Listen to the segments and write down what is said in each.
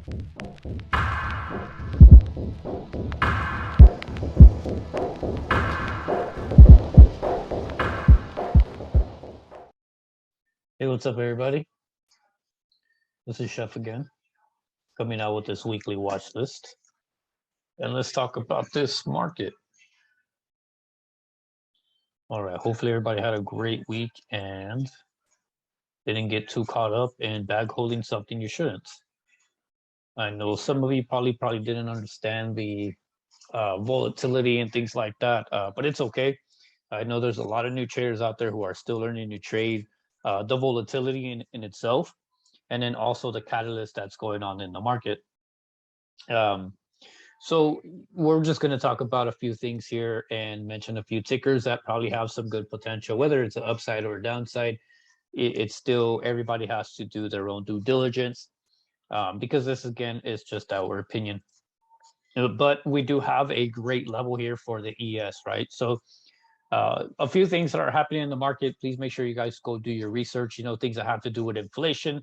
Hey, what's up, everybody? This is Chef again, coming out with this weekly watch list. And let's talk about this market. All right, hopefully everybody had a great week and didn't get too caught up in bag holding something you shouldn't. I know some of you probably didn't understand the volatility and things like that, but it's okay. I know there's a lot of new traders out there who are still learning to trade the volatility in itself, and then also the catalyst that's going on in the market. So we're just going to talk about a few things here and mention a few tickers that probably have some good potential, whether it's an upside or a downside. It's still, everybody has to do their own due diligence, because this again is just our opinion. But we do have a great level here for the ES, right? So a few things that are happening in the market. Please make sure you guys go do your research. You know, things that have to do with inflation,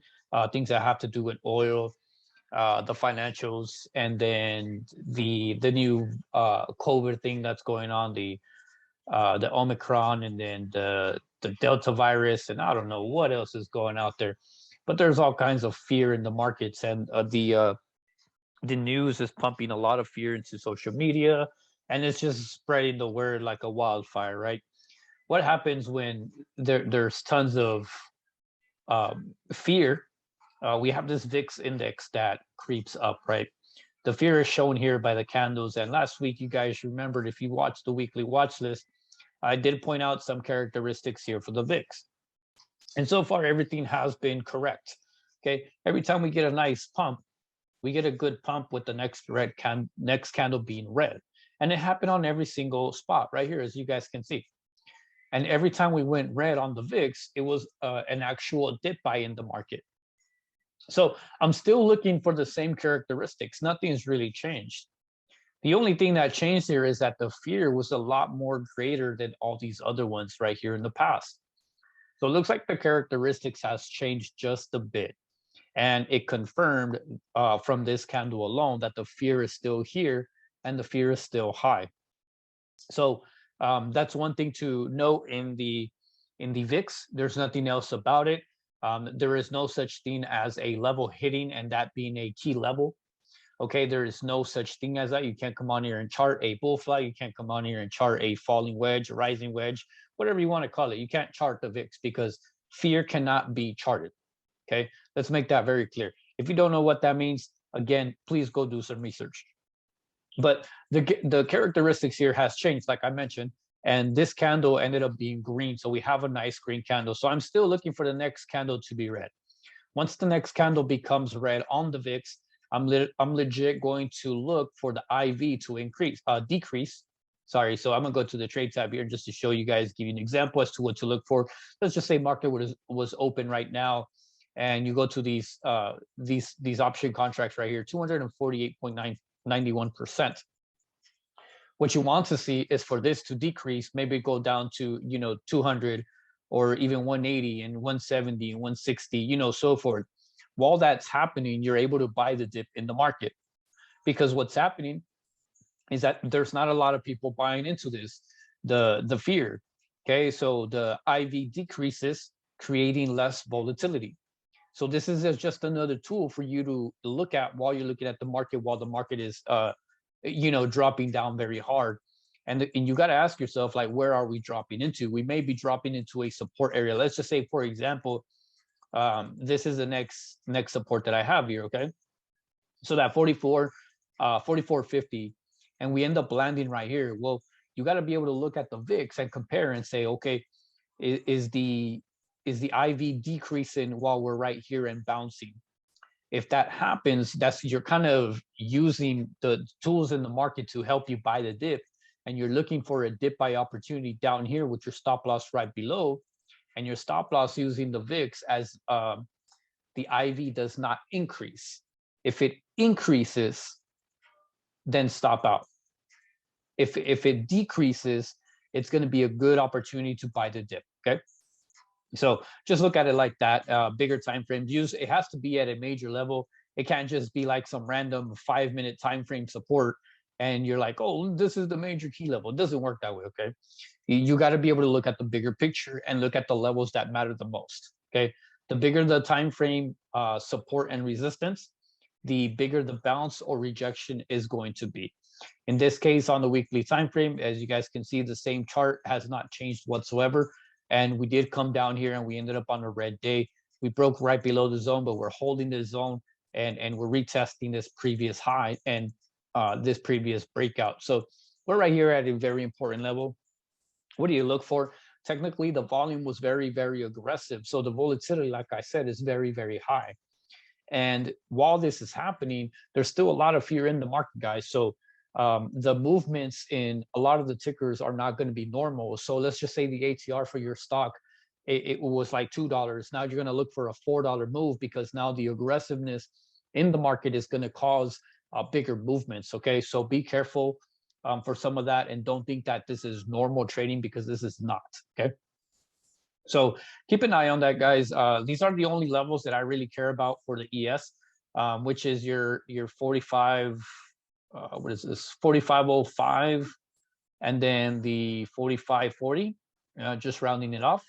things that have to do with oil, the financials, and then the new COVID thing that's going on, the Omicron, and then the Delta virus, and I don't know what else is going out there, but there's all kinds of fear in the markets, and the news is pumping a lot of fear into social media, and it's just spreading the word like a wildfire, right? What happens when there's tons of fear? We have this VIX index that creeps up, right? The fear is shown here by the candles. And last week, you guys remembered, if you watched the weekly watch list, I did point out some characteristics here for the VIX. And so far, everything has been correct. Okay. Every time we get a nice pump, we get a good pump with the next next candle being red. And it happened on every single spot right here, as you guys can see. And every time we went red on the VIX, it was an actual dip buy in the market. So I'm still looking for the same characteristics. Nothing's really changed. The only thing that changed here is that the fear was a lot more greater than all these other ones right here in the past. So it looks like the characteristics has changed just a bit. And it confirmed from this candle alone that the fear is still here and the fear is still high. So that's one thing to note in the VIX. There's nothing else about it. There is no such thing as a level hitting and that being a key level. Okay, there is no such thing as that. You can't come on here and chart a bull flag. You can't come on here and chart a falling wedge, a rising wedge, whatever you want to call it. You can't chart the VIX because fear cannot be charted. Okay, let's make that very clear. If you don't know what that means, again, please go do some research. But the characteristics here has changed, like I mentioned, and this candle ended up being green. So we have a nice green candle. So I'm still looking for the next candle to be red. Once the next candle becomes red on the VIX, I'm legit going to look for the IV to decrease. Sorry, so I'm gonna go to the trade tab here just to show you guys, give you an example as to what to look for. Let's just say market was open right now, and you go to these option contracts right here, 248.91%. What you want to see is for this to decrease, maybe go down to 200 or even 180 and 170 and 160, so forth. While that's happening, you're able to buy the dip in the market, because what's happening is that there's not a lot of people buying into this, the fear. Okay, so the IV decreases, creating less volatility. So this is just another tool for you to look at while you're looking at the market, while the market is dropping down very hard. And you got to ask yourself, like, where are we dropping into? We may be dropping into a support area. Let's just say, for example, this is the next support that I have here. Okay, so that 44.50, and we end up landing right here. Well, you got to be able to look at the VIX and compare and say, okay, is the IV decreasing while we're right here and bouncing? If that happens, you're kind of using the tools in the market to help you buy the dip, and you're looking for a dip buy opportunity down here with your stop loss right below, and your stop loss using the VIX as the IV does not increase. If it increases, then stop out. If it decreases, it's going to be a good opportunity to buy the dip. Okay, so just look at it like that. Bigger time frame views, it has to be at a major level. It can't just be like some random 5-minute time frame support and you're like, oh, this is the major key level. It doesn't work that way. Okay, you got to be able to look at the bigger picture and look at the levels that matter the most. Okay, the bigger the time frame support and resistance, the bigger the bounce or rejection is going to be. In this case, on the weekly time frame, as you guys can see, the same chart has not changed whatsoever. And we did come down here and we ended up on a red day. We broke right below the zone, but we're holding the zone and we're retesting this previous high and this previous breakout. So we're right here at a very important level. What do you look for? Technically, the volume was very, very aggressive. So the volatility, like I said, is very, very high. And while this is happening, there's still a lot of fear in the market, guys. So the movements in a lot of the tickers are not going to be normal. So let's just say the ATR for your stock, it was like $2. Now you're going to look for a $4 move because now the aggressiveness in the market is going to cause bigger movements. Okay, so be careful for some of that and don't think that this is normal trading because this is not. Okay. So keep an eye on that, guys. These are the only levels that I really care about for the ES, which is your 45. What is this? 4505, and then the 4540. Just rounding it off,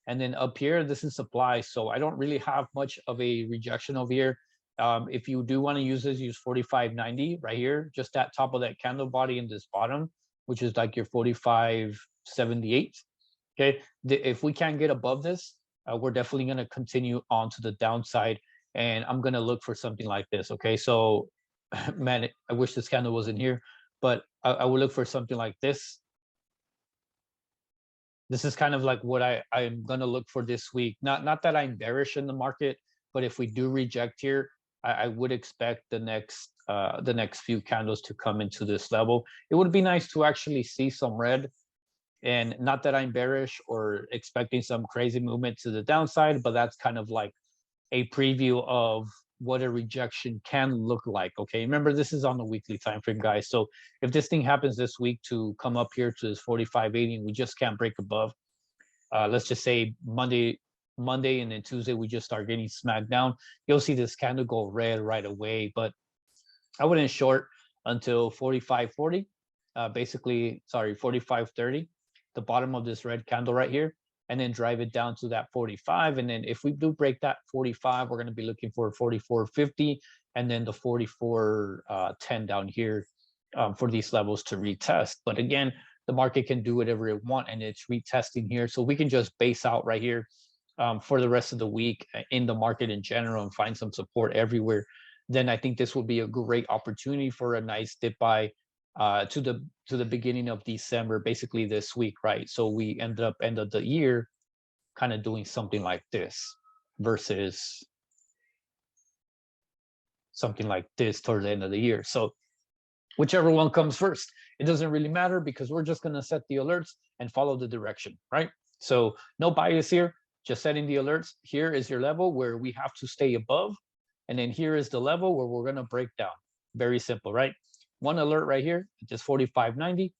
and then up here, this is supply. So I don't really have much of a rejection over here. If you do want to use this, use 4590 right here, just at top of that candle body in this bottom, which is like your 4578. Okay, if we can't get above this, we're definitely going to continue on to the downside, and I'm going to look for something like this. Okay, so man, I wish this candle wasn't here, but I would look for something like this. This is kind of like what I'm going to look for this week. Not that I'm bearish in the market, but if we do reject here, I would expect the next few candles to come into this level. It would be nice to actually see some red. And not that I'm bearish or expecting some crazy movement to the downside, but that's kind of like a preview of what a rejection can look like. Okay, remember, this is on the weekly time frame, guys. So if this thing happens this week to come up here to this 4580 and we just can't break above, let's just say Monday and then Tuesday we just start getting smacked down, you'll see this candle go red right away. But I wouldn't short until 4540, basically, sorry, 4530, the bottom of this red candle right here, and then drive it down to that 45. And then if we do break that 45, we're going to be looking for 4450 and then the 4410 down here for these levels to retest. But again, the market can do whatever it wants, and it's retesting here. So we can just base out right here for the rest of the week in the market in general and find some support everywhere. Then I think this will be a great opportunity for a nice dip buy to the beginning of December, basically this week, right? So we ended up end of the year kind of doing something like this versus something like this towards the end of the year. So whichever one comes first, it doesn't really matter because we're just going to set the alerts and follow the direction, right? So no bias here, just setting the alerts. Here is your level where we have to stay above, and then here is the level where we're going to break down. Very simple, right? One alert right here at this 4590,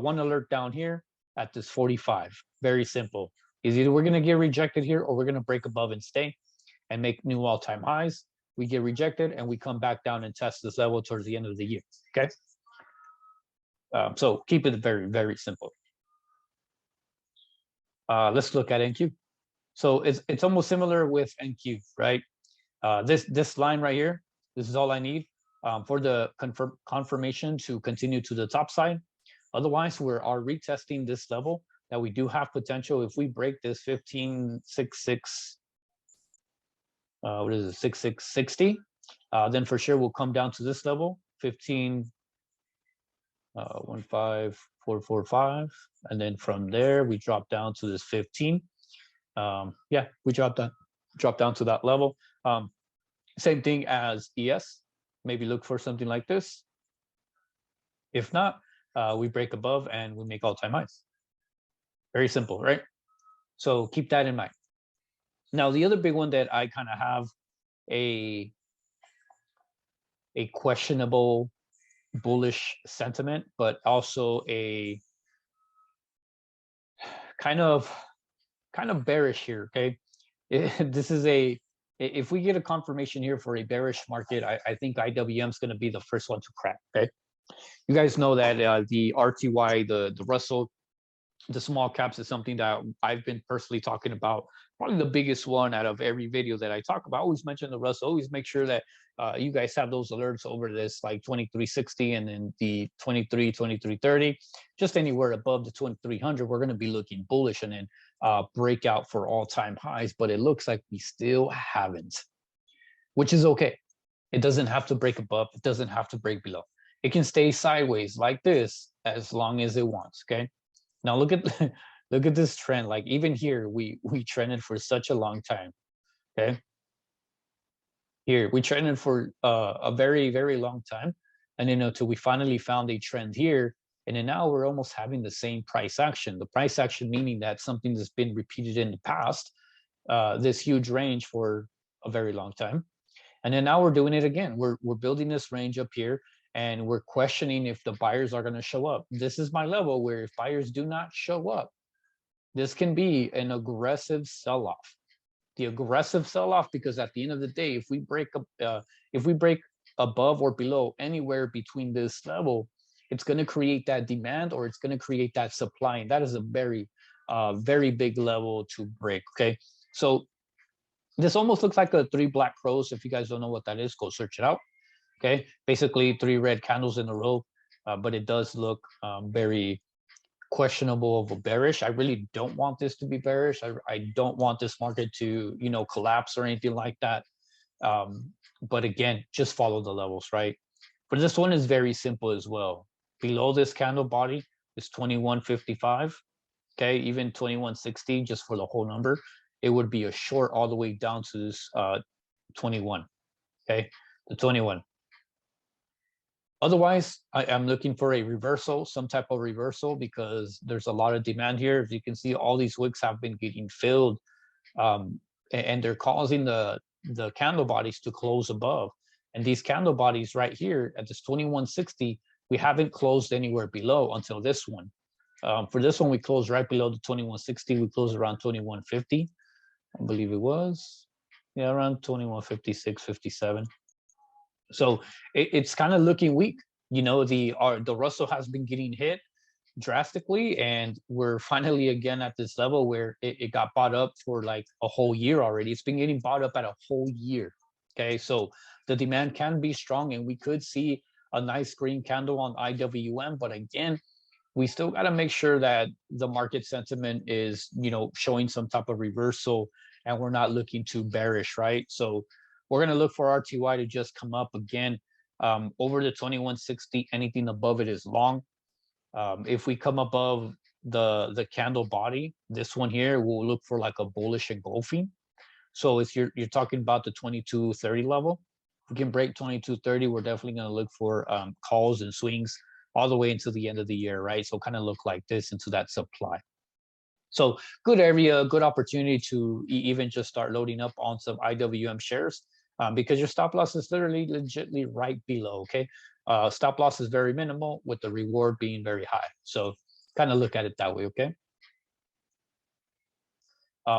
one alert down here at this 45. Very simple. Is either we're going to get rejected here or we're going to break above and stay and make new all-time highs. We get rejected and we come back down and test this level towards the end of the year. Okay. So keep it very, very simple. Let's look at NQ. So it's almost similar with NQ, right? This line right here, this is all I need for the confirmation to continue to the top side. Otherwise, we are retesting this level that we do have potential. If we break this 1566, what is it, 6660, then for sure we'll come down to this level, 15445, and then from there we drop down to this 15. Yeah, we drop down to that level. Same thing as ES. Maybe look for something like this. If not, we break above and we make all-time highs. Very simple, right? So keep that in mind. Now, the other big one that I kind of have a questionable bullish sentiment, but also a kind of bearish here. Okay, this is a If we get a confirmation here for a bearish market, I think IWM is going to be the first one to crack. Okay, you guys know that the RTY, the Russell, the small caps is something that I've been personally talking about. Probably the biggest one out of every video that I talk about. I always mention the Russell. Always make sure that you guys have those alerts over this like 2360 and then the 2330. Just anywhere above the 2300, we're going to be looking bullish and then breakout for all-time highs. But it looks like we still haven't, which is okay. It doesn't have to break above. It doesn't have to break below. It can stay sideways like this as long as it wants. Okay. Now look at look at this trend. Like even here, we trended for such a long time. Okay. Here we trended for a very, very long time. And then until we finally found a trend here. And then now we're almost having the same price action. The price action meaning that something that's been repeated in the past, this huge range for a very long time. And then now we're doing it again. We're building this range up here and we're questioning if the buyers are going to show up. This is my level where if buyers do not show up, this can be an aggressive sell-off. The aggressive sell-off, because at the end of the day, if we break above or below anywhere between this level, it's going to create that demand or it's going to create that supply. And that is a very, very big level to break. Okay. So this almost looks like a 3 black crows. If you guys don't know what that is, go search it out. Okay, basically 3 red candles in a row, but it does look very questionable of a bearish. I really don't want this to be bearish. I don't want this market to, you know, collapse or anything like that. But again, just follow the levels, right? But this one is very simple as well. Below this candle body is 2155. Okay, even 2160 just for the whole number. It would be a short all the way down to this 21. Okay, the 21. Otherwise, I am looking for a reversal, some type of reversal, because there's a lot of demand here. As you can see, all these wicks have been getting filled, and they're causing the candle bodies to close above. And these candle bodies right here at this 2160, we haven't closed anywhere below until this one. For this one, we closed right below the 2160. We closed around 2150, I believe it was. Yeah, around 2156, 57. So it's kind of looking weak. You know, the Russell has been getting hit drastically, and we're finally again at this level where it got bought up for like a whole year already. It's been getting bought up at a whole year. Okay, so the demand can be strong, and we could see a nice green candle on IWM. But again, we still got to make sure that the market sentiment is, you know, showing some type of reversal, and we're not looking too bearish, right? So we're going to look for RTY to just come up again over the 2160. Anything above it is long. If we come above the candle body, this one here, we'll look for like a bullish engulfing. So if you're talking about the 2230 level, if we can break 2230, we're definitely going to look for calls and swings all the way into the end of the year, right? So kind of look like this into that supply. So good area, good opportunity to even just start loading up on some IWM shares, because your stop loss is literally legitly right below. Okay, stop loss is very minimal with the reward being very high. So kind of look at it that way. Okay.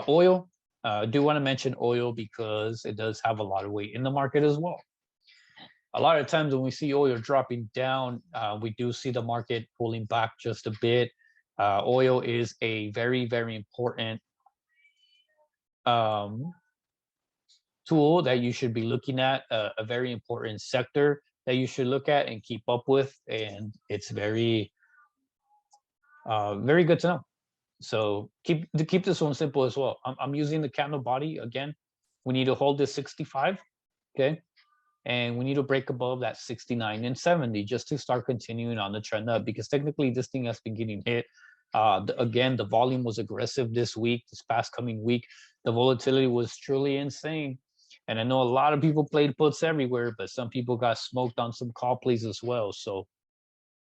Oil, I do want to mention oil because it does have a lot of weight in the market as well. A lot of times when we see oil dropping down, we do see the market pulling back just a bit. Oil is a very, very important tool that you should be looking at, a very important sector that you should look at and keep up with. And it's very, very good to know. So keep this one simple as well. I'm using the candle body again. We need to hold this 65, okay? And we need to break above that 69 and 70 just to start continuing on the trend up, because technically this thing has been getting hit. Again, the volume was aggressive this week, this past coming week. The volatility was truly insane. And I know a lot of people played puts everywhere, but some people got smoked on some call plays as well. So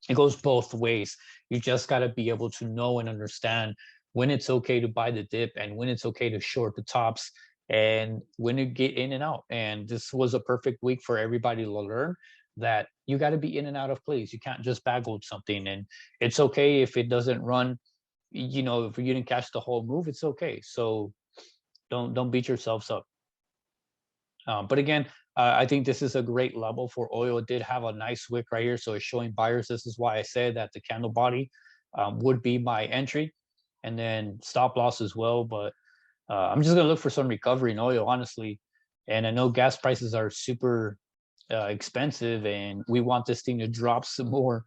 it goes both ways. You just got to be able to know and understand when it's okay to buy the dip and when it's okay to short the tops and when to get in and out. And this was a perfect week for everybody to learn that you got to be in and out of plays. You can't just bag hold something, and it's okay if it doesn't run. You know, if you didn't catch the whole move, it's okay. So don't beat yourselves up. But again, I think this is a great level for oil. It did have a nice wick right here, so it's showing buyers. This is why I said that the candle body would be my entry, and then stop loss as well. But I'm just gonna look for some recovery in oil, honestly. And I know gas prices are super expensive, and we want this thing to drop some more.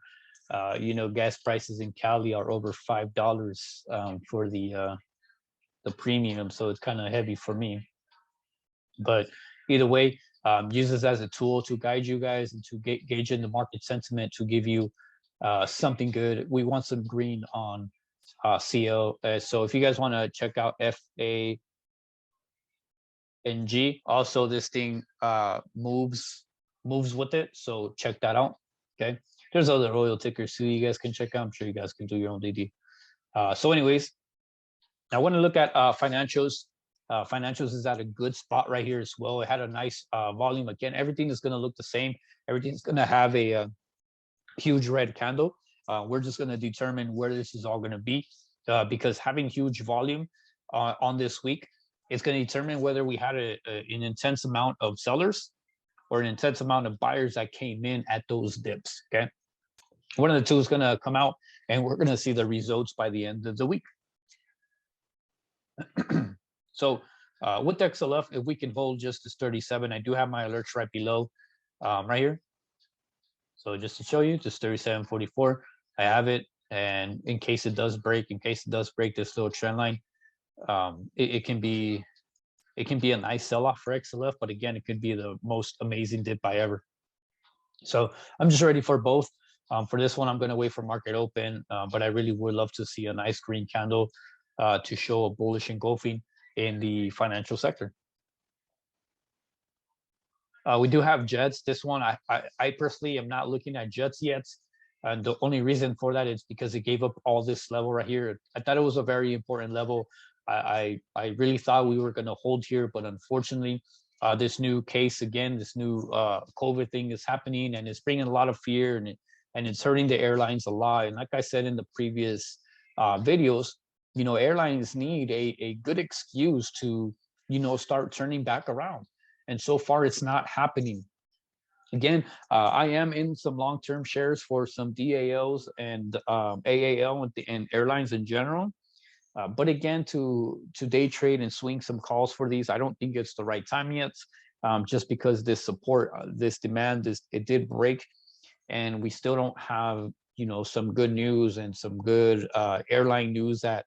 You know, gas prices in Cali are over $5 for the premium, so it's kind of heavy for me. But either way, use this as a tool to guide you guys and to gauge in the market sentiment to give you something good. We want some green on CL. So if you guys want to check out FANG, also this thing moves with it. So check that out. Okay. There's other oil tickers too you guys can check out. I'm sure you guys can do your own DD. So anyways, I want to look at financials. Financials is at a good spot right here as well. It had a nice volume. Again, everything is going to look the same. Everything's going to have a huge red candle. We're just going to determine where this is all going to be because having huge volume on this week, it's going to determine whether we had an intense amount of sellers or an intense amount of buyers that came in at those dips. Okay. One of the two is going to come out, and we're going to see the results by the end of the week. So with XLF, if we can hold just this 37, I do have my alerts right below, right here. So just to show you, just 37.44, I have it. And in case it does break, this little trend line, it can be a nice sell-off for XLF, but again, it could be the most amazing dip I ever. So I'm just ready for both. For this one, I'm going to wait for market open, but I really would love to see a nice green candle to show a bullish engulfing in the financial sector. We do have Jets. This one, I personally am not looking at Jets yet. And the only reason for that is because it gave up all this level right here. I thought it was a very important level. I really thought we were going to hold here, but unfortunately, this new case again, this new COVID thing is happening, and it's bringing a lot of fear, and it's hurting the airlines a lot. And like I said in the previous videos, you know, airlines need a good excuse to, you know, start turning back around. And so far, it's not happening. Again, I am in some long-term shares for some DALs and AAL and airlines in general. But again, to day trade and swing some calls for these, I don't think it's the right time yet. Just because this support, this demand, it did break, and we still don't have, you know, some good news and some good airline news that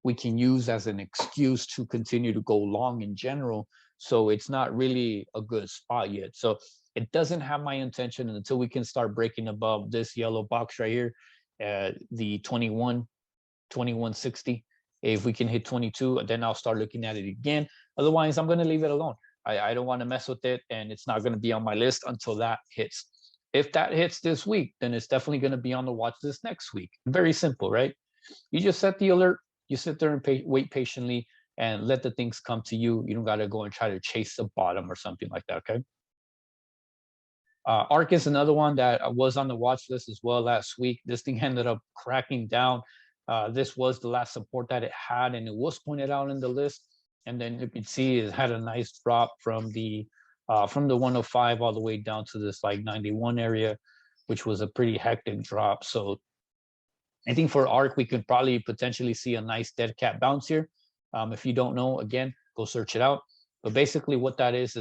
we can use as an excuse to continue to go long in general. So it's not really a good spot yet. So it doesn't have my intention until we can start breaking above this yellow box right here, the 2160. If we can hit 22, then I'll start looking at it again. Otherwise, I'm going to leave it alone. I don't want to mess with it, and it's not going to be on my list until that hits. If that hits this week, then it's definitely going to be on the watch list next week. Very simple, right? You just set the alert. You sit there and wait patiently and let the things come to you. You don't got to go and try to chase the bottom or something like that, okay? ARK is another one that was on the watch list as well last week. This thing ended up cracking down. This was the last support that it had, and it was pointed out in the list. And then you can see it had a nice drop from the 105 all the way down to this like 91 area, which was a pretty hectic drop. So I think for ARK, we could probably potentially see a nice dead cat bounce here. If you don't know, again, go search it out. But basically what that is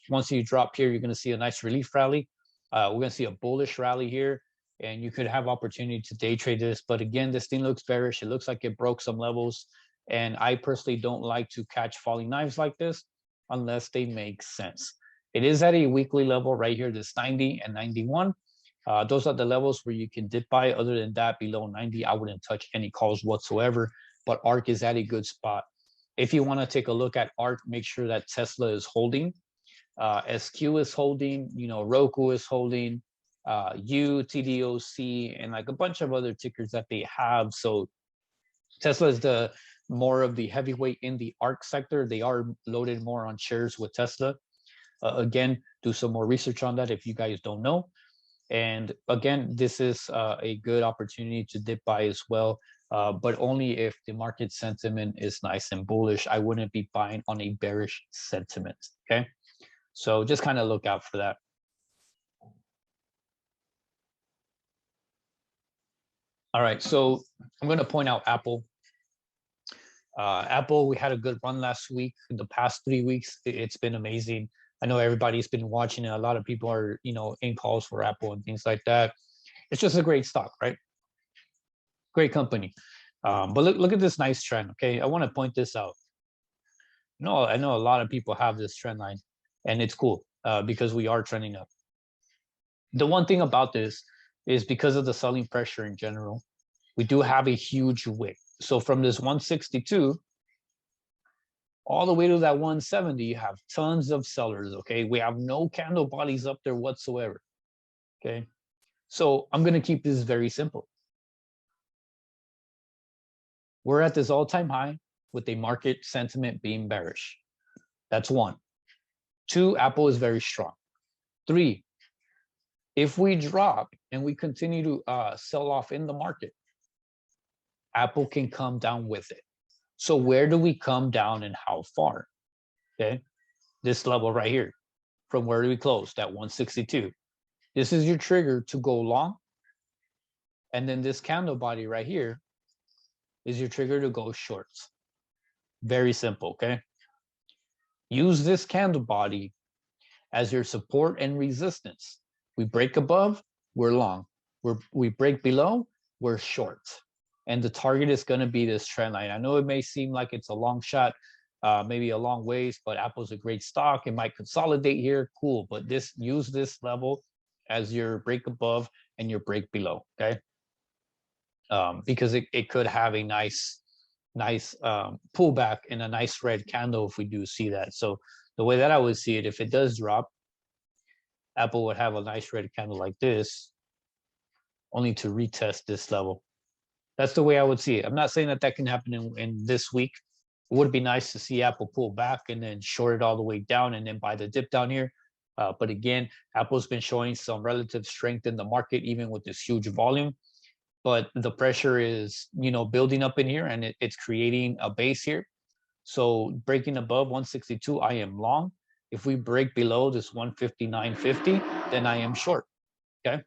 once you drop here, you're going to see a nice relief rally. We're going to see a bullish rally here, and you could have opportunity to day trade this. But again, this thing looks bearish. It looks like it broke some levels. And I personally don't like to catch falling knives like this unless they make sense. It is at a weekly level right here, this 90 and 91. Those are the levels where you can dip by. Other than that, below 90, I wouldn't touch any calls whatsoever. But ARK is at a good spot. If you want to take a look at ARK, make sure that Tesla is holding, SQ is holding, you know, Roku is holding, TDOC, and like a bunch of other tickers that they have. So Tesla is the more of the heavyweight in the ARK sector. They are loaded more on shares with Tesla. Again, do some more research on that if you guys don't know. And again, this is a good opportunity to dip by as well, but only if the market sentiment is nice and bullish. I wouldn't be buying on a bearish sentiment, okay? So just kind of look out for that. All right, so I'm going to point out Apple. Apple, we had a good run last week. In the past 3 weeks, it's been amazing. I know everybody's been watching it. A lot of people are, in calls for Apple and things like that. It's just a great stock, right? Great company. But look at this nice trend. Okay, I want to point this out. No, I know a lot of people have this trend line, and it's cool because we are trending up. The one thing about this is because of the selling pressure in general, we do have a huge wick. So from this 162 all the way to that 170, you have tons of sellers. Okay, we have no candle bodies up there whatsoever. Okay, so I'm going to keep this very simple. We're at this all-time high with a market sentiment being bearish. That's one. Two, Apple is very strong. Three, if we drop and we continue to sell off in the market, Apple can come down with it. So where do we come down and how far? Okay, this level right here. From where do we close? That 162. This is your trigger to go long. And then this candle body right here is your trigger to go shorts. Very simple, okay? Use this candle body as your support and resistance. We break above, we're long. We break below, we're short. And the target is going to be this trend line. I know it may seem like it's a long shot, maybe a long ways, but Apple's a great stock. It might consolidate here, cool. But use this level as your break above and your break below, okay? Because it could have a nice pullback and a nice red candle if we do see that. So the way that I would see it, if it does drop, Apple would have a nice red candle like this, only to retest this level. That's the way I would see it. I'm not saying that can happen in this week. It would be nice to see Apple pull back and then short it all the way down and then buy the dip down here. But again, Apple's been showing some relative strength in the market, even with this huge volume. But the pressure is, building up in here, and it's creating a base here. So breaking above 162, I am long. If we break below this 159.50, then I am short. Okay.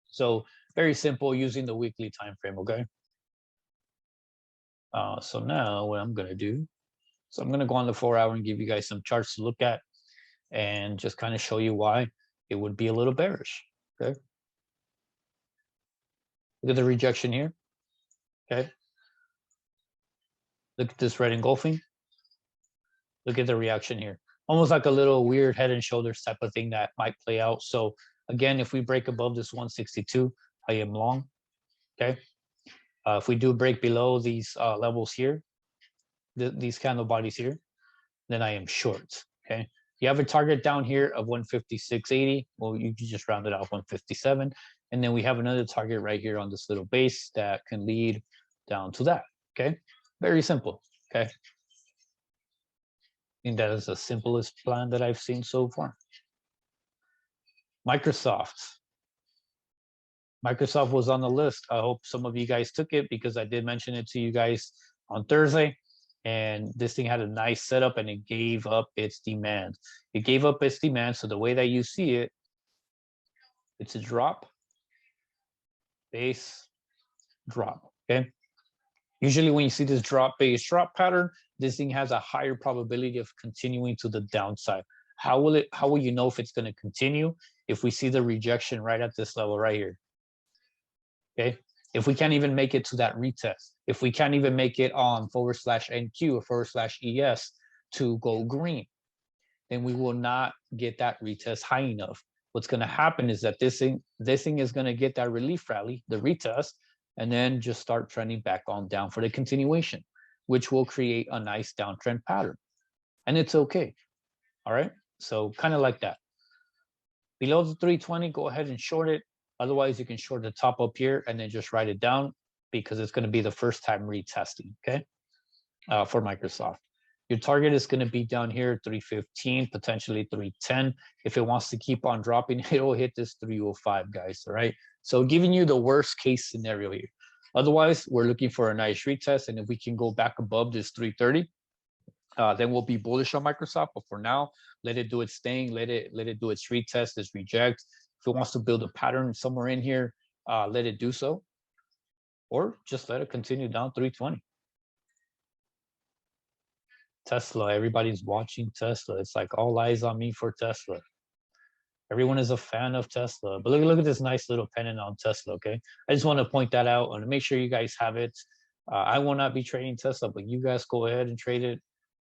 So very simple using the weekly time frame. Okay. So now what I'm going to do, so I'm going to go on the 4 hour and give you guys some charts to look at and just kind of show you why it would be a little bearish. Okay. Look at the rejection here. Okay. Look at this red engulfing. Look at the reaction here. Almost like a little weird head and shoulders type of thing that might play out. So again, if we break above this 162, I am long. Okay. If we do break below these levels here, these candle bodies here, then I am short. Okay. You have a target down here of 156.80. Well, you can just round it off 157. And then we have another target right here on this little base that can lead down to that. Okay. Very simple. Okay. I think that is the simplest plan that I've seen so far. Microsoft was on the list. I hope some of you guys took it because I did mention it to you guys on Thursday. And this thing had a nice setup and it gave up its demand. It gave up its demand. So the way that you see it, it's a drop, base, drop. Okay. Usually when you see this drop, base, drop pattern, this thing has a higher probability of continuing to the downside. How will you know if it's going to continue? If we see the rejection right at this level right here. Okay. If we can't even make it to that retest, if we can't even make it on /NQ or /ES to go green, then we will not get that retest high enough. What's going to happen is that this thing is going to get that relief rally, the retest, and then just start trending back on down for the continuation, which will create a nice downtrend pattern. And it's okay. All right. So kind of like that. Below the 320, go ahead and short it. Otherwise, you can short the top up here and then just write it down because it's going to be the first time retesting, okay, for Microsoft. Your target is going to be down here, 315, potentially 310. If it wants to keep on dropping, it will hit this 305, guys, all right? So giving you the worst case scenario here. Otherwise, we're looking for a nice retest, and if we can go back above this 330, then we'll be bullish on Microsoft. But for now, let it do its thing. Let it do its retest, its reject. If it wants to build a pattern somewhere in here, let it do so, or just let it continue down 320. Tesla, everybody's watching Tesla. It's like all eyes on me for Tesla. Everyone is a fan of Tesla. But look at this nice little pennant on Tesla, okay? I just want to point that out and make sure you guys have it. I will not be trading Tesla, but you guys go ahead and trade it.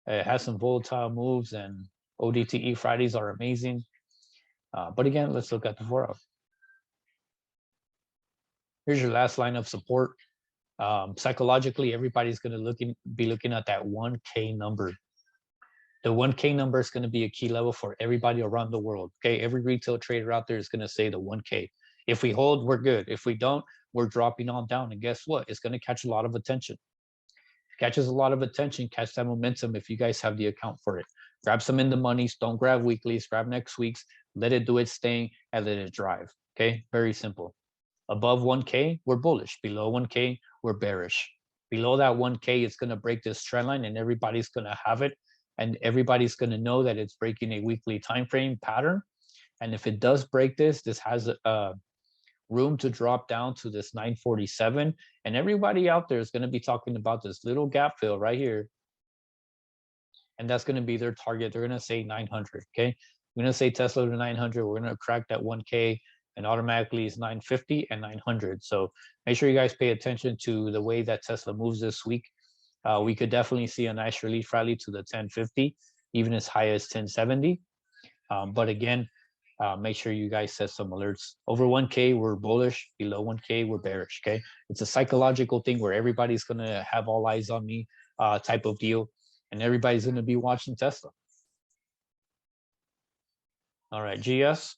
It has some volatile moves, and ODTE Fridays are amazing. But again, let's look at the 4 hour. Here's your last line of support. Psychologically, everybody's going to be looking at that 1K number. The 1K number is going to be a key level for everybody around the world. Okay, every retail trader out there is going to say the 1K. If we hold, we're good. If we don't, we're dropping on down. And guess what? It's going to catch a lot of attention. Catches a lot of attention. Catch that momentum if you guys have the account for it. Grab some in the monies. Don't grab weeklies. Grab next week's. Let it do its thing and let it drive. Okay, very simple. Above 1K, we're bullish. Below 1K, we're bearish. Below that 1K, it's going to break this trend line, and everybody's going to have it. And everybody's going to know that it's breaking a weekly time frame pattern. And if it does break this has room to drop down to this 947. And everybody out there is going to be talking about this little gap fill right here. And that's going to be their target. They're going to say 900. Okay, we're going to say Tesla to 900. We're going to crack that 1K, and automatically it's 950 and 900. So make sure you guys pay attention to the way that Tesla moves this week. We could definitely see a nice relief rally to the 1050, even as high as 1070. But again, make sure you guys set some alerts. Over 1K, we're bullish. Below 1K, we're bearish. Okay, it's a psychological thing where everybody's going to have all eyes on me type of deal, and everybody's going to be watching Tesla. All right, GS.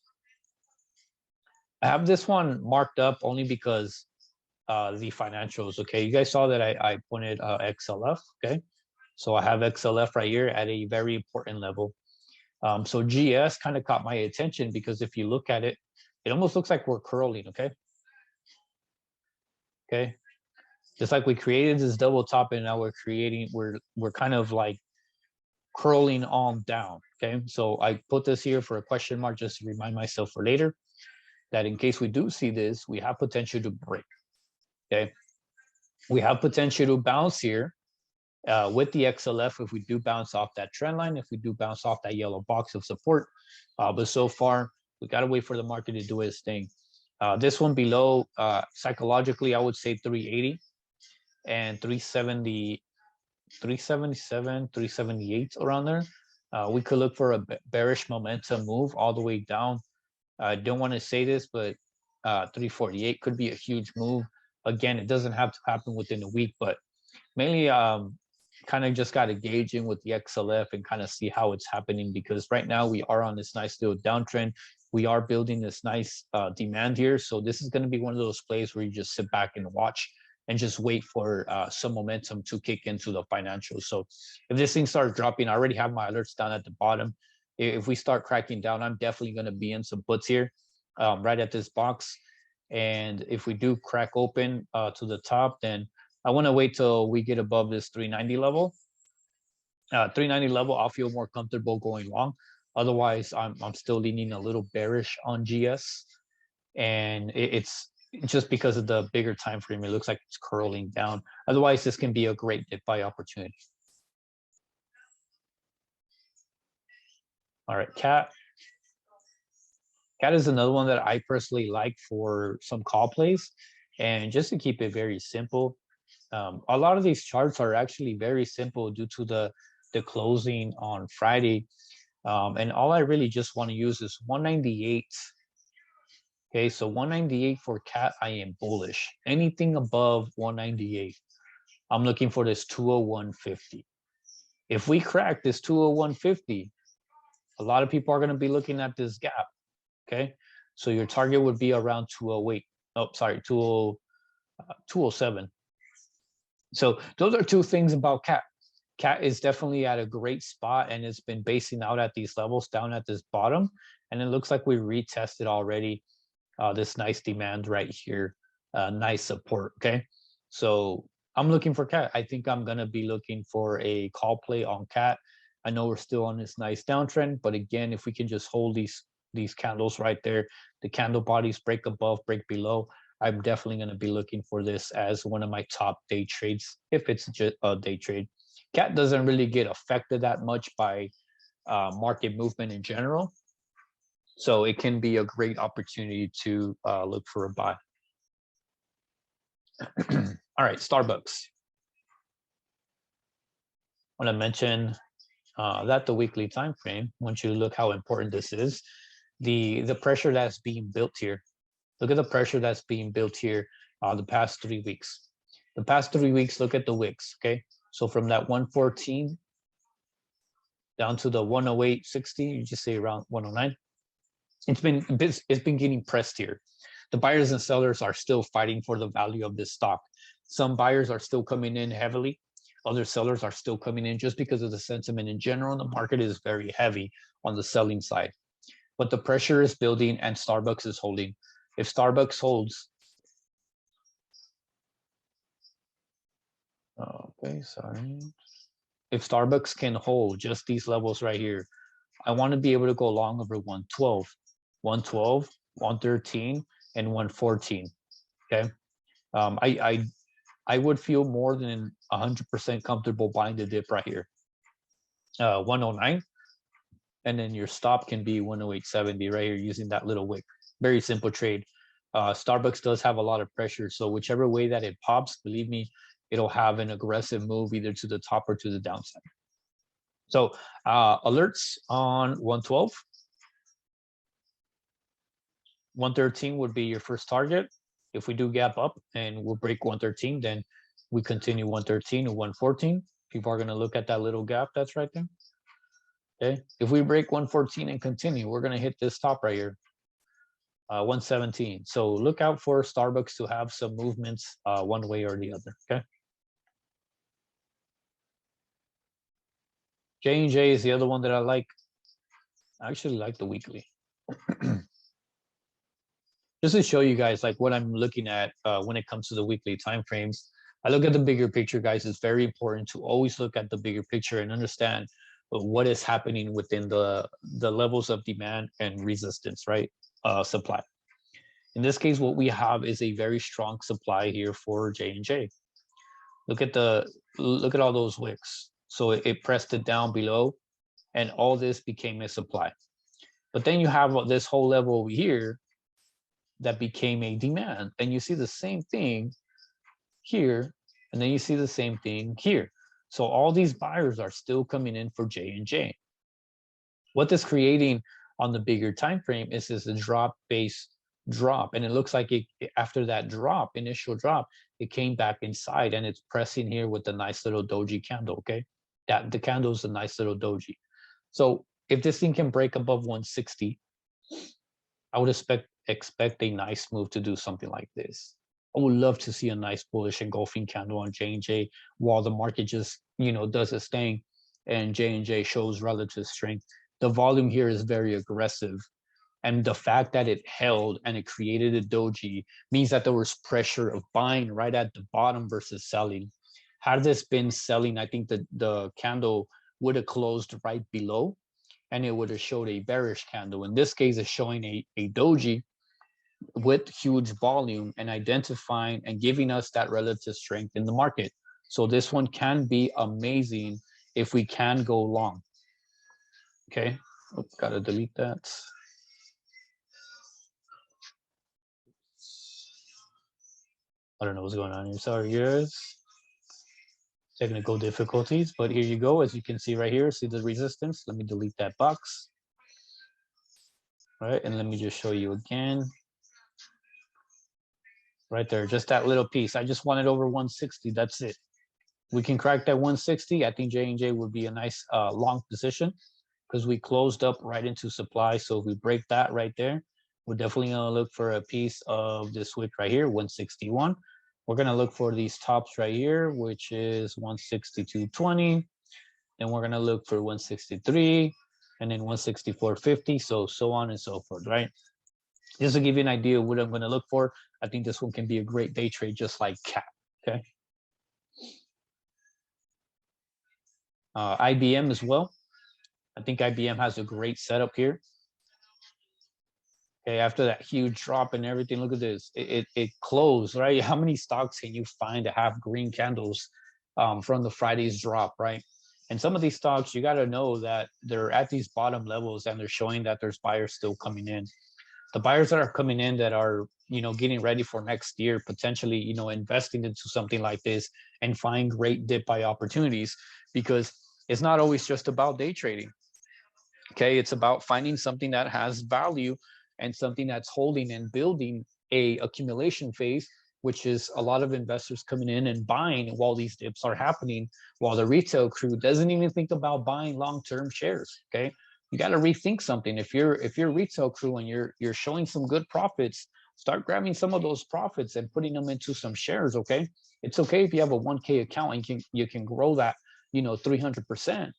I have this one marked up only because the financials. Okay, you guys saw that I pointed XLF. Okay, so I have XLF right here at a very important level. So GS kind of caught my attention because if you look at it, it almost looks like we're curling. Okay, just like we created this double top, and now we're kind of like curling on down. Okay, so I put this here for a question mark just to remind myself for later that in case we do see this, we have potential to break. Okay, we have potential to bounce here with the XLF if we do bounce off that trend line, if we do bounce off that yellow box of support. But so far, we got to wait for the market to do its thing. This one below, psychologically, I would say 380 and 370, 377, 378 around there. We could look for a bearish momentum move all the way down. I don't want to say this, but 348 could be a huge move. Again, it doesn't have to happen within a week, but mainly kind of just got to gauge in with the XLF and kind of see how it's happening, because right now we are on this nice little downtrend. We are building this nice demand here. So this is going to be one of those plays where you just sit back and watch and just wait for some momentum to kick into the financials. So if this thing starts dropping, I already have my alerts down at the bottom. If we start cracking down, I'm definitely going to be in some puts here right at this box. And if we do crack open to the top, then I want to wait till we get above this 390 level. 390 level, I'll feel more comfortable going long. Otherwise, I'm still leaning a little bearish on GS. And it's just because of the bigger time frame, it looks like it's curling down. Otherwise, this can be a great dip buy opportunity. All right, CAT. CAT is another one that I personally like for some call plays. And just to keep it very simple, a lot of these charts are actually very simple due to the closing on Friday. And all I really just want to use is 198. Okay, so 198 for CAT, I am bullish. Anything above 198, I'm looking for this 201.50. If we crack this 201.50, a lot of people are going to be looking at this gap. Okay, so your target would be around 208. Oh, sorry, 207. So those are two things about CAT. CAT is definitely at a great spot, and it's been basing out at these levels down at this bottom. And it looks like we retested already this nice demand right here, nice support. Okay, so I'm looking for cat. I think I'm gonna be looking for a call play on cat. I know we're still on this nice downtrend, but again, if we can just hold these candles right there, the candle bodies break above, break below, I'm definitely gonna be looking for this as one of my top day trades if it's just a day trade. Cat doesn't really get affected that much by market movement in general, so it can be a great opportunity to look for a buy. All right, Starbucks. I want to mention that the weekly time frame. I want you to look how important this is. The pressure that's being built here. Look at the pressure that's being built here the past 3 weeks. The past 3 weeks, look at the wicks, okay? So from that 114 down to the 108.60, you just say around 109. It's been getting pressed here. The buyers and sellers are still fighting for the value of this stock. Some buyers are still coming in heavily. Other sellers are still coming in just because of the sentiment in general. The market is very heavy on the selling side, but the pressure is building and Starbucks is holding. If Starbucks holds, okay, sorry. If Starbucks can hold just these levels right here, I want to be able to go long over 112, 112, 113, and 114. Okay. I would feel more than 100% comfortable buying the dip right here. 109, and then your stop can be 108.70 right here using that little wick. Very simple trade. Starbucks does have a lot of pressure, so whichever way that it pops, believe me, it'll have an aggressive move either to the top or to the downside. So alerts on 112. 113 would be your first target. If we do gap up and we'll break 113, then we continue 113 to 114. People are going to look at that little gap that's right there. Okay. If we break 114 and continue, we're going to hit this top right here, 117. So look out for Starbucks to have some movements one way or the other. Okay. J&J is the other one that I like. I actually like the weekly. Just to show you guys like what I'm looking at when it comes to the weekly time frames. I look at the bigger picture, guys. It's very important to always look at the bigger picture and understand what is happening within the levels of demand and resistance, right? Supply. In this case, what we have is a very strong supply here for J&J. Look at all those wicks. So it pressed it down below, and all this became a supply. But then you have this whole level over here that became a demand, and you see the same thing here, and then you see the same thing here. So all these buyers are still coming in for J&J. What this creating on the bigger time frame is a drop-based drop, and it looks like after that initial drop, it came back inside, and it's pressing here with the nice little doji candle. Okay, that the candle is a nice little doji. So if this thing can break above 160, I would expect a nice move to do something like this. I would love to see a nice bullish engulfing candle on J&J while the market just, does its thing and J&J shows relative strength. The volume here is very aggressive. And the fact that it held and it created a doji means that there was pressure of buying right at the bottom versus selling. Had this been selling, I think that the candle would have closed right below and it would have showed a bearish candle. In this case, it's showing a doji with huge volume and identifying and giving us that relative strength in the market. So this one can be amazing if we can go long. Okay, gotta delete that. I don't know what's going on here. Sorry, guys. Technical difficulties, but here you go. As you can see right here, see the resistance. Let me delete that box. All right, and let me just show you again. Right there, just that little piece. I just wanted over 160. That's it. We can crack that 160. I think J&J would be a nice long position because we closed up right into supply. So if we break that right there, we're definitely going to look for a piece of this wick right here, 161. We're going to look for these tops right here, which is 162.20. Then we're going to look for 163 and then 164.50. So on and so forth, right? Just to give you an idea of what I'm going to look for, I think this one can be a great day trade, just like CAT. Okay. IBM as well. I think IBM has a great setup here. Okay, after that huge drop and everything, look at this. It closed, right? How many stocks can you find to have green candles from the Friday's drop, right? And some of these stocks, you got to know that they're at these bottom levels and they're showing that there's buyers still coming in. The buyers that are coming in that are, getting ready for next year, potentially, investing into something like this and find great dip buy opportunities, because it's not always just about day trading. Okay, it's about finding something that has value and something that's holding and building a accumulation phase, which is a lot of investors coming in and buying while these dips are happening, while the retail crew doesn't even think about buying long-term shares. Okay, you got to rethink something. If you're retail crew and you're showing some good profits, start grabbing some of those profits and putting them into some shares. Okay, it's okay if you have a 1K account and you can grow that 300%.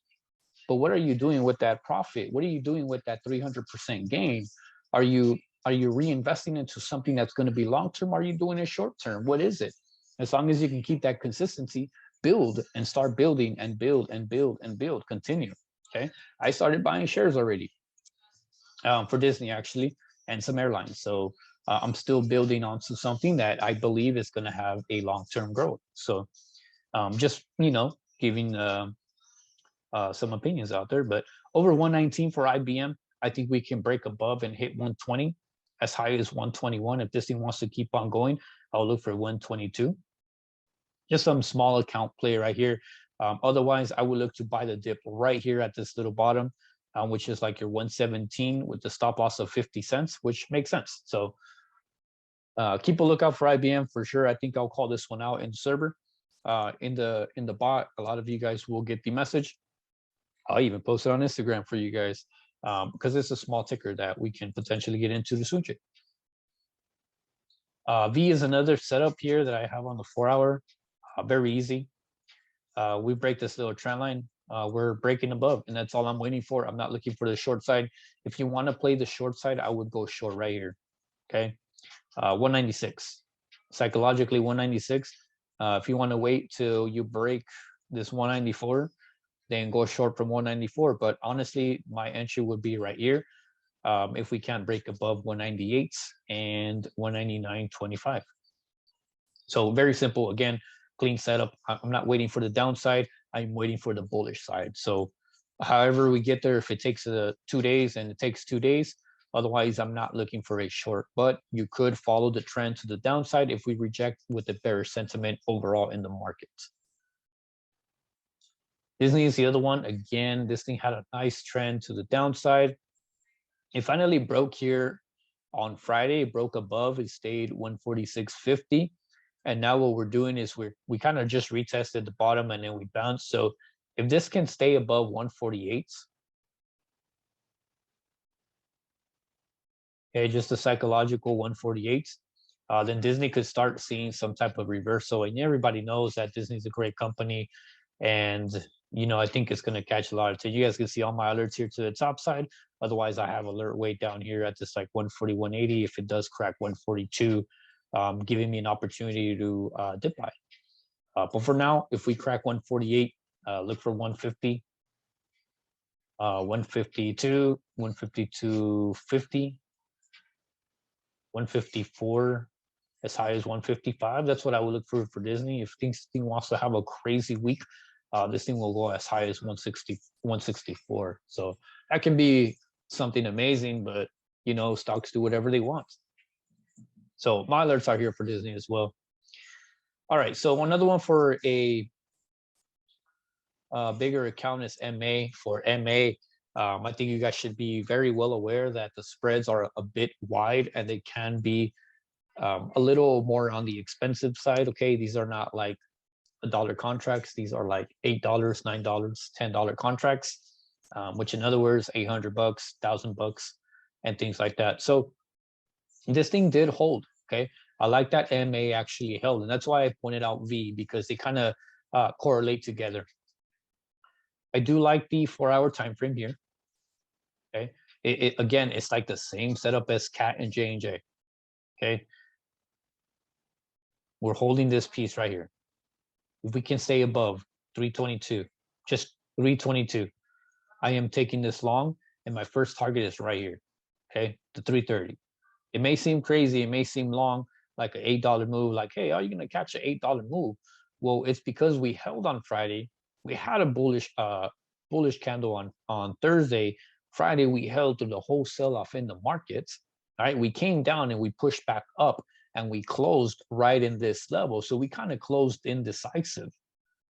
But what are you doing with that profit? What are you doing with that 300% gain? Are you reinvesting into something that's going to be long term? Are you doing it short term? What is it? As long as you can keep that consistency, build and start building and build and build and build. Continue. Okay, I started buying shares already for Disney actually, and some airlines. So I'm still building onto something that I believe is going to have a long term growth. So just giving some opinions out there. But over 119 for IBM, I think we can break above and hit 120, as high as 121. If this thing wants to keep on going, I'll look for 122. Just some small account play right here. Otherwise, I would look to buy the dip right here at this little bottom, which is like your 117 with the stop loss of 50 cents, which makes sense. So keep a lookout for IBM for sure. I think I'll call this one out in server. In the bot, a lot of you guys will get the message. I'll even post it on Instagram for you guys, because it's a small ticker that we can potentially get into to switch it. V is another setup here that I have on the 4-hour. Very easy. We break this little trend line. We're breaking above, and that's all I'm waiting for. I'm not looking for the short side. If you want to play the short side, I would go short right here. Okay, 196. Psychologically, 196. If you want to wait till you break this 194, then go short from 194. But honestly, my entry would be right here if we can't break above 198 and 199.25. So very simple. Again, clean setup. I'm not waiting for the downside. I'm waiting for the bullish side. So however we get there, if it takes 2 days, and it takes 2 days, otherwise I'm not looking for a short. But you could follow the trend to the downside if we reject with the bearish sentiment overall in the market. Disney is the other one. Again, this thing had a nice trend to the downside. It finally broke here on Friday. It broke above. It stayed 146.50. And now what we're doing is we kind of just retested the bottom and then we bounced. So if this can stay above 148, okay, just a psychological 148, then Disney could start seeing some type of reversal. And everybody knows that Disney's a great company, and I think it's going to catch a lot of attention. You guys can see all my alerts here to the top side. Otherwise, I have alert weight down here at this like 140, 180. If it does crack 142, giving me an opportunity to dip buy. But for now, if we crack 148, look for 150, 152, 152.50, 154, as high as 155. That's what I would look for Disney. If this thing wants to have a crazy week, this thing will go as high as 160, 164. So that can be something amazing, but stocks do whatever they want. So my alerts are here for Disney as well. All right, so another one for a bigger account is MA. For MA, I think you guys should be very well aware that the spreads are a bit wide and they can be a little more on the expensive side. Okay, these are not like $1 contracts. These are like $8, $9, $10 contracts, which in other words, $800, $1,000, and things like that. So this thing did hold. Okay, I like that MA actually held, and that's why I pointed out V, because they kind of correlate together. I do like the 4-hour time frame here. Okay, again, it's like the same setup as CAT and J&J. Okay, we're holding this piece right here. If we can stay above 322, just 322. I am taking this long, and my first target is right here. Okay, the 330. It may seem crazy, it may seem long, like an $8 move, like, hey, are you gonna catch an $8 move? Well, it's because we held on Friday. We had a bullish candle on Thursday. Friday we held through the whole sell-off in the markets. Right, we came down and we pushed back up, and we closed right in this level. So we kind of closed indecisive.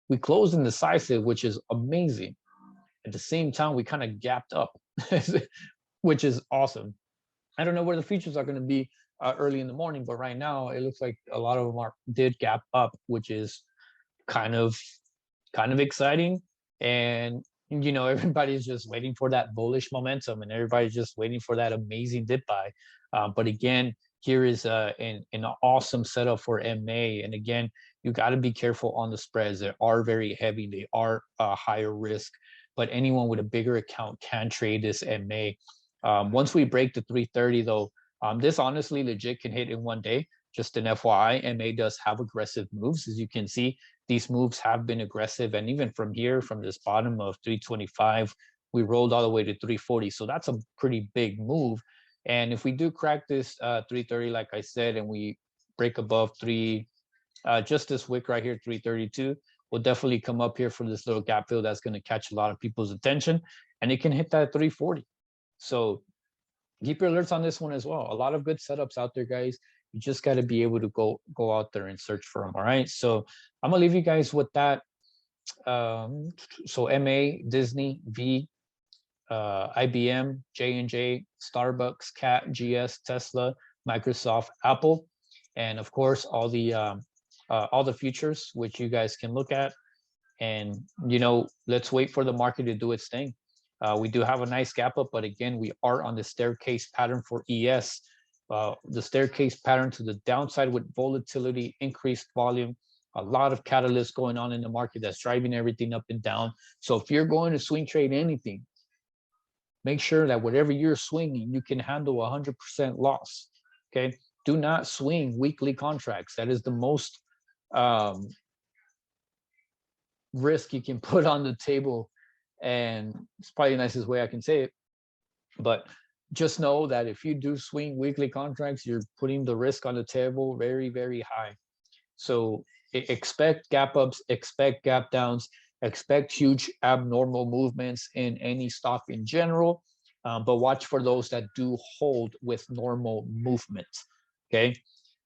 We closed indecisive, which is amazing. At the same time, we kind of gapped up, which is awesome. I don't know where the futures are going to be early in the morning, but right now it looks like a lot of them did gap up, which is kind of exciting. And everybody's just waiting for that bullish momentum, and everybody's just waiting for that amazing dip buy. But again, here is an awesome setup for MA. And again, you got to be careful on the spreads. They are very heavy. They are higher risk, but anyone with a bigger account can trade this MA. Once we break the 330 though, this honestly legit can hit in one day. Just an FYI, MA does have aggressive moves. As you can see, these moves have been aggressive. And even from here, from this bottom of 325, we rolled all the way to 340. So that's a pretty big move. And if we do crack this 330, like I said, and we break above just this wick right here, 332, we'll definitely come up here for this little gap fill that's going to catch a lot of people's attention. And it can hit that 340. So keep your alerts on this one as well. A lot of good setups out there, guys. You just got to be able to go out there and search for them. All right. So I'm gonna leave you guys with that. So MA, Disney, V, IBM, J&J, Starbucks, CAT, GS, Tesla, Microsoft, Apple, and of course all the futures which you guys can look at. And let's wait for the market to do its thing. We do have a nice gap up, but again, we are on the staircase pattern for ES. The staircase pattern to the downside with volatility, increased volume, a lot of catalysts going on in the market that's driving everything up and down. So if you're going to swing trade anything, make sure that whatever you're swinging, you can handle 100% loss. Okay. Do not swing weekly contracts. That is the most risk you can put on the table. And it's probably the nicest way I can say it. But just know that if you do swing weekly contracts, you're putting the risk on the table very, very high. So expect gap ups, expect gap downs, expect huge abnormal movements in any stock in general. But watch for those that do hold with normal movements. Okay.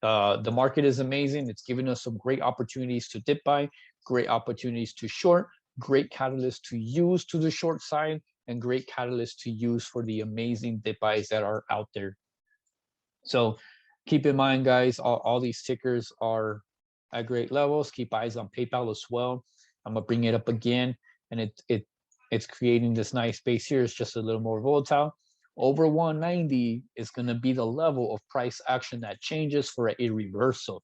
The market is amazing. It's giving us some great opportunities to dip buy, great opportunities to short, great catalysts to use to the short side, and great catalysts to use for the amazing dip buys that are out there. So keep in mind, guys, all these tickers are at great levels. Keep eyes on PayPal as well. I'm gonna bring it up again, and it's creating this nice base here. It's just a little more volatile. Over 190 is going to be the level of price action that changes for a reversal.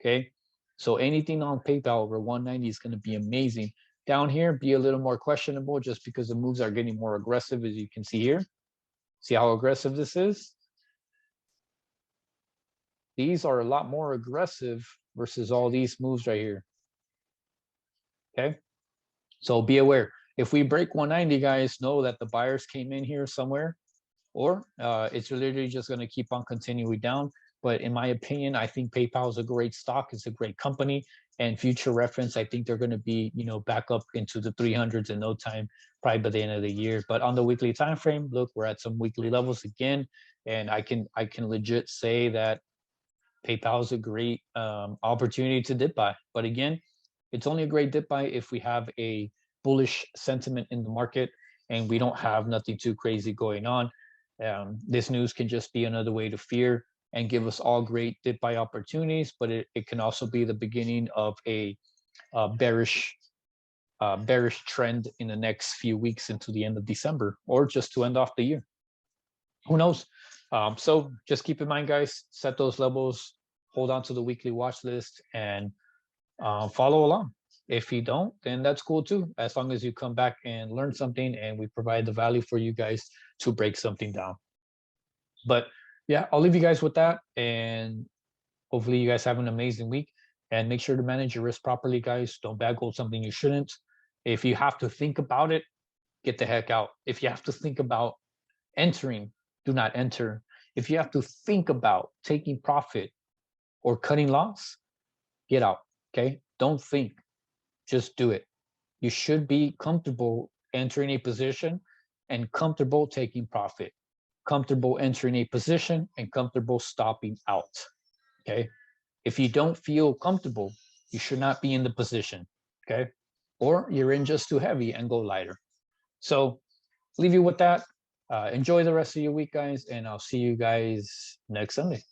Okay, so anything on PayPal over 190 is going to be amazing. Down here, be a little more questionable just because the moves are getting more aggressive, as you can see here. See how aggressive this is? These are a lot more aggressive versus all these moves right here. Okay, so be aware. If we break 190, guys, know that the buyers came in here somewhere, or it's literally just going to keep on continuing down. But in my opinion, I think PayPal is a great stock. It's a great company. And future reference, I think they're going to be, back up into the 300s in no time, probably by the end of the year. But on the weekly time frame, look, we're at some weekly levels again, and I can legit say that PayPal is a great opportunity to dip buy. But again, it's only a great dip buy if we have a bullish sentiment in the market and we don't have nothing too crazy going on. This news can just be another way to fear and give us all great dip buy opportunities, but it can also be the beginning of a bearish trend in the next few weeks into the end of December, or just to end off the year. Who knows? So just keep in mind, guys, set those levels, hold on to the weekly watch list, and follow along. If you don't, then that's cool too, as long as you come back and learn something and we provide the value for you guys to break something down. But yeah, I'll leave you guys with that, and hopefully you guys have an amazing week, and make sure to manage your risk properly, guys. Don't bag hold something you shouldn't, If you have to think about it, get the heck out. If you have to think about entering, do not enter. If you have to think about taking profit or cutting loss, get out. Okay, don't think, just do it. You should be comfortable entering a position and comfortable taking profit, comfortable entering a position and comfortable stopping out. Okay, if you don't feel comfortable, you should not be in the position. Okay, or you're in just too heavy and go lighter. So leave you with that. Enjoy the rest of your week, guys, and I'll see you guys next Sunday.